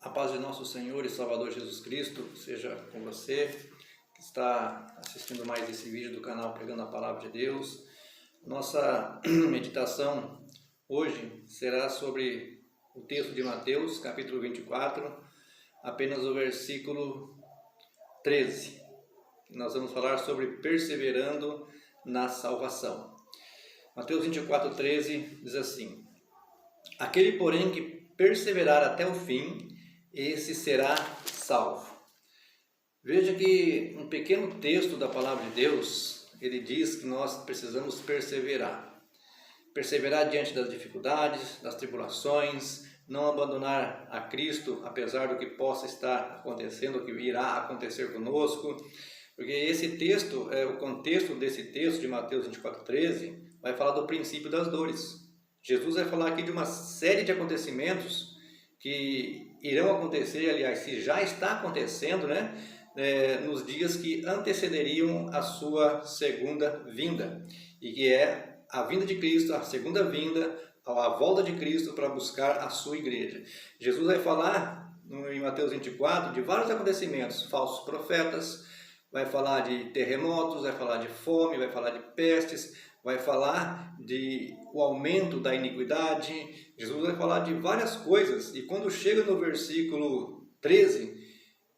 A paz de nosso Senhor e Salvador Jesus Cristo seja com você que está assistindo mais esse vídeo do canal Pregando a Palavra de Deus. Nossa meditação hoje será sobre o texto de Mateus, capítulo 24, apenas o versículo 13. Nós vamos falar sobre perseverando na salvação. Mateus 24, 13 diz assim: Aquele, porém, que perseverar até o fim, esse será salvo. Veja que um pequeno texto da palavra de Deus, ele diz que nós precisamos perseverar. Perseverar diante das dificuldades, das tribulações, não abandonar a Cristo, apesar do que possa estar acontecendo, o que irá acontecer conosco. Porque esse texto, o contexto desse texto de Mateus 24, 13, vai falar do princípio das dores. Jesus vai falar aqui de uma série de acontecimentos que irão acontecer, aliás, que já está acontecendo, nos dias que antecederiam a sua segunda vinda, e que é a vinda de Cristo, a segunda vinda, a volta de Cristo para buscar a sua igreja. Jesus vai falar em Mateus 24 de vários acontecimentos, falsos profetas, vai falar de terremotos, vai falar de fome, vai falar de pestes, vai falar de o aumento da iniquidade. Jesus vai falar de várias coisas, e quando chega no versículo 13,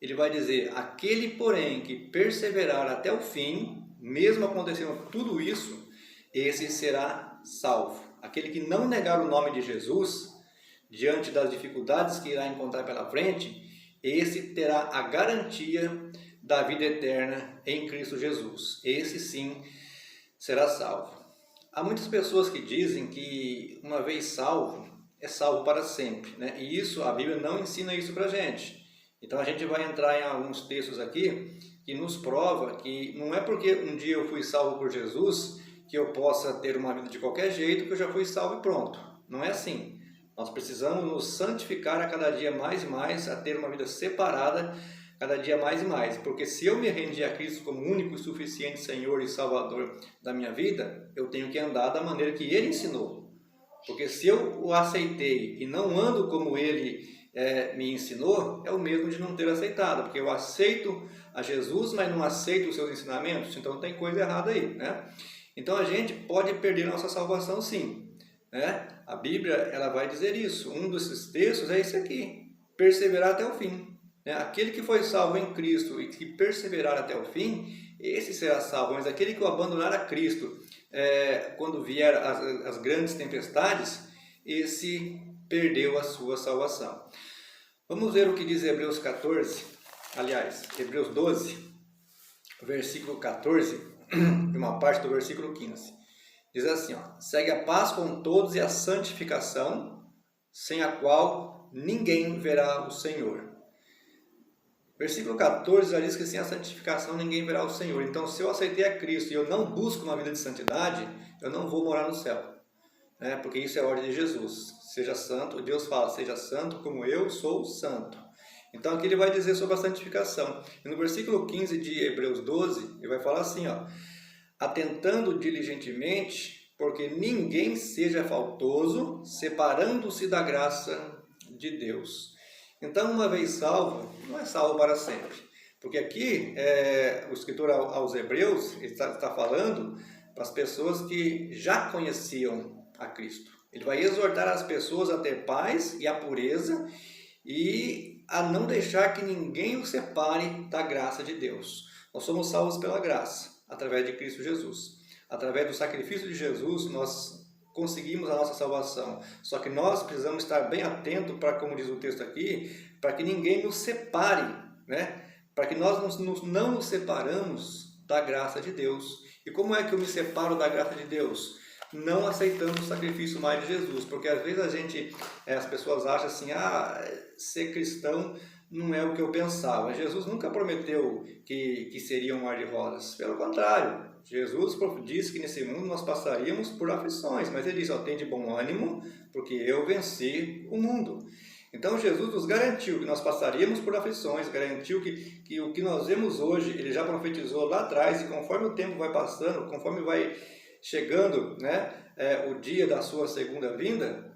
ele vai dizer: aquele, porém, que perseverar até o fim, mesmo acontecendo tudo isso, esse será salvo. Aquele que não negar o nome de Jesus, diante das dificuldades que irá encontrar pela frente, esse terá a garantia da vida eterna em Cristo Jesus. Esse sim será salvo. Há muitas pessoas que dizem que uma vez salvo, é salvo para sempre, E isso, a Bíblia não ensina isso para a gente. Então a gente vai entrar em alguns textos aqui que nos prova que não é porque um dia eu fui salvo por Jesus que eu possa ter uma vida de qualquer jeito, que eu já fui salvo e pronto. Não é assim. Nós precisamos nos santificar a cada dia mais e mais, a ter uma vida separada cada dia mais e mais, porque se eu me rendi a Cristo como único e suficiente Senhor e Salvador da minha vida, eu tenho que andar da maneira que Ele ensinou. Porque se eu o aceitei e não ando como Ele me ensinou, é o mesmo de não ter aceitado, porque eu aceito a Jesus, mas não aceito os seus ensinamentos, então tem coisa errada aí, Então a gente pode perder nossa salvação sim, A Bíblia ela vai dizer isso. Um desses textos é esse aqui: perseverar até o fim. Aquele que foi salvo em Cristo e que perseverar até o fim, esse será salvo. Mas aquele que o abandonar a Cristo quando vier as grandes tempestades, esse perdeu a sua salvação. Vamos ver o que diz Hebreus 12, versículo 14, e uma parte do versículo 15. Diz assim: segue a paz com todos e a santificação, sem a qual ninguém verá o Senhor. Versículo 14 já diz que sem a santificação ninguém verá o Senhor. Então, se eu aceitei a Cristo e eu não busco uma vida de santidade, eu não vou morar no céu, porque isso é a ordem de Jesus. Seja santo, Deus fala: seja santo como eu sou santo. Então aqui ele vai dizer sobre a santificação. E no versículo 15 de Hebreus 12, ele vai falar assim: atentando diligentemente, porque ninguém seja faltoso, separando-se da graça de Deus. Então, uma vez salvo, não é salvo para sempre. Porque aqui, o escritor aos Hebreus está falando para as pessoas que já conheciam a Cristo. Ele vai exortar as pessoas a ter paz e a pureza e a não deixar que ninguém os separe da graça de Deus. Nós somos salvos pela graça, através de Cristo Jesus. Através do sacrifício de Jesus, nós conseguimos a nossa salvação. Só que nós precisamos estar bem atentos para, como diz o texto aqui, para que ninguém nos separe, Para que nós não nos separamos da graça de Deus. E como é que eu me separo da graça de Deus? Não aceitando o sacrifício mais de Jesus. Porque às vezes as pessoas acham assim: ser cristão não é o que eu pensava. Jesus nunca prometeu que seria um mar de rosas. Pelo contrário, Jesus disse que nesse mundo nós passaríamos por aflições, mas ele disse: tem de bom ânimo, porque eu venci o mundo. Então Jesus nos garantiu que nós passaríamos por aflições, garantiu que o que nós vemos hoje, ele já profetizou lá atrás, e conforme o tempo vai passando, conforme vai chegando o dia da sua segunda vinda,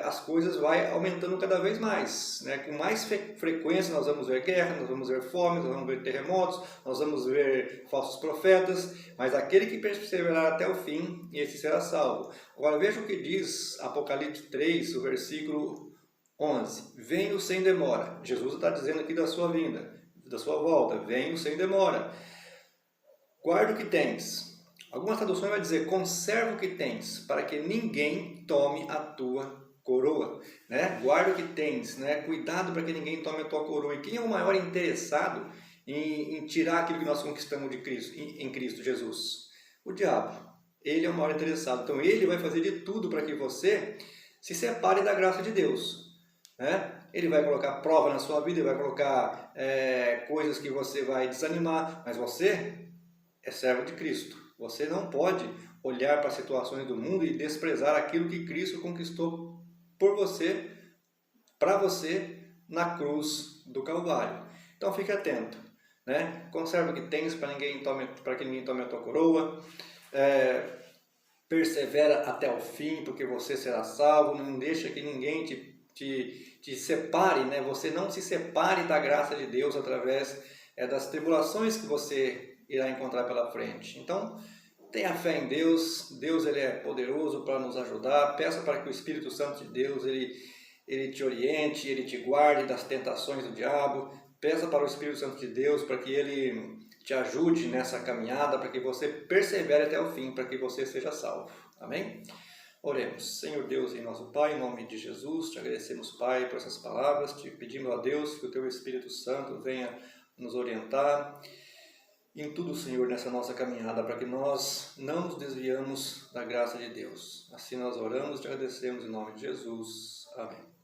as coisas vai aumentando cada vez mais, né? Com mais frequência nós vamos ver guerra, nós vamos ver fome, nós vamos ver terremotos, nós vamos ver falsos profetas, mas aquele que perseverar até o fim, esse será salvo. Agora veja o que diz Apocalipse 3, o versículo 11. Venho sem demora. Jesus está dizendo aqui da sua vinda, da sua volta. Venho sem demora. Guarda o que tens. Algumas traduções vai dizer, conserva o que tens, para que ninguém tome a tua coroa. Né? Guarda o que tens, né? Cuidado para que ninguém tome a tua coroa. E quem é o maior interessado em tirar aquilo que nós conquistamos de Cristo, em Cristo Jesus? O diabo. Ele é o maior interessado. Então ele vai fazer de tudo para que você se separe da graça de Deus. Né? Ele vai colocar prova na sua vida, ele vai colocar coisas que você vai desanimar, mas você é servo de Cristo. Você não pode olhar para as situações do mundo e desprezar aquilo que Cristo conquistou por você, para você, na cruz do Calvário. Então fique atento, né? Conserva o que tens para que ninguém tome a tua coroa. Persevera até o fim, porque você será salvo. Não deixa que ninguém te separe, né? Você não se separe da graça de Deus através das tribulações que você irá encontrar pela frente. Então, tenha fé em Deus. Deus ele é poderoso para nos ajudar. Peça para que o Espírito Santo de Deus ele te oriente, ele te guarde das tentações do diabo. Peça para o Espírito Santo de Deus para que ele te ajude nessa caminhada, para que você persevere até o fim, para que você seja salvo. Amém? Oremos. Senhor Deus e nosso Pai, em nome de Jesus, te agradecemos, Pai, por essas palavras. Te pedimos a Deus que o Teu Espírito Santo venha nos orientar em tudo, Senhor, nessa nossa caminhada, para que nós não nos desviamos da graça de Deus. Assim nós oramos e te agradecemos em nome de Jesus. Amém.